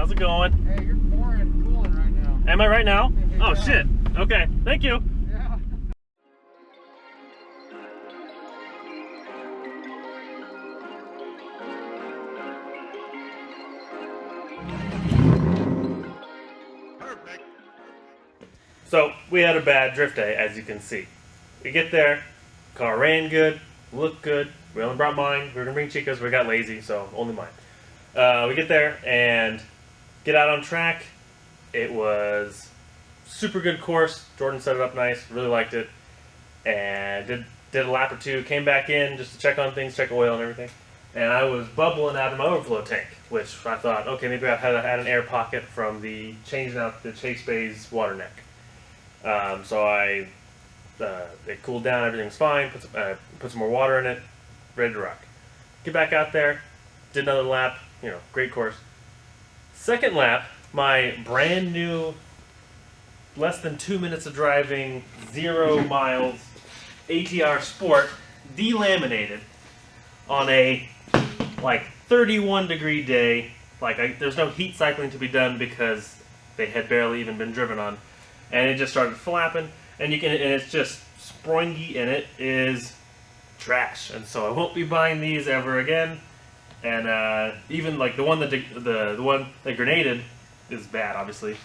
How's it going? Hey, you're pouring coolant right now. Am I right now? Yeah. Oh shit. Okay, thank you. Yeah. Perfect. So we had a bad drift day, as you can see. We get there, car ran good, looked good. We only brought mine. We were gonna bring Chica's, we got lazy, so only mine. We get there and get out on track. It was super good course. Jordan set it up nice, really liked it, and did a lap or two. Came back in just to check on things, check oil and everything. And I was bubbling out of my overflow tank, which I thought, okay, maybe I had an air pocket from the changing out the Chase Bay's water neck. So it cooled down, everything's fine. Put some more water in it, ready to rock. Get back out there, did another lap. You know, great course. Second lap, my brand new, less than 2 minutes of driving, 0 miles ATR Sport delaminated on a like 31-degree day. Like there's no heat cycling to be done because they had barely even been driven on, and it just started flapping. And it's just springy, and it is trash. And so I won't be buying these ever again. And even like the one that grenaded is bad, obviously.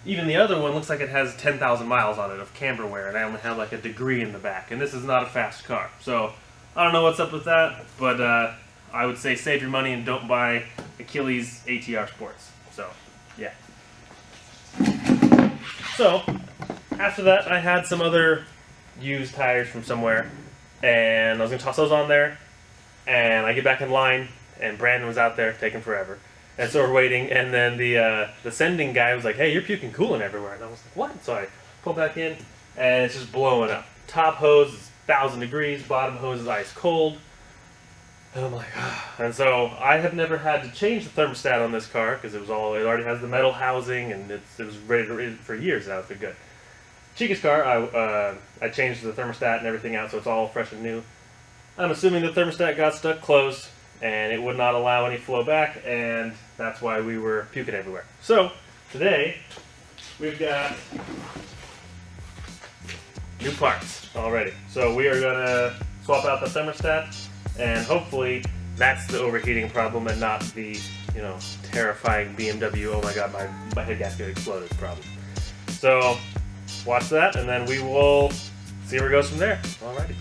Even the other one looks like it has 10,000 miles on it of camber wear, and I only have like a degree in the back. And this is not a fast car, so I don't know what's up with that. But I would say save your money and don't buy Achilles ATR Sports. So yeah. So after that, I had some other used tires from somewhere, and I was gonna toss those on there. And I get back in line, and Brandon was out there taking forever. And so we're waiting, and then the sending guy was like, "Hey, you're puking coolant everywhere." And I was like, "What?" So I pull back in, and it's just blowing up. Top hose is 1,000 degrees, bottom hose is ice cold. And I'm like, ah. And so I have never had to change the thermostat on this car because it already has the metal housing, and it was ready for years now. It's been good. Chica's car, I changed the thermostat and everything out, so it's all fresh and new. I'm assuming the thermostat got stuck closed, and it would not allow any flow back, and that's why we were puking everywhere. So, today, we've got new parts already. So we are going to swap out the thermostat, and hopefully that's the overheating problem and not the, terrifying BMW, oh my god, my head gasket exploded problem. So, watch that, and then we will see where it goes from there. Alrighty.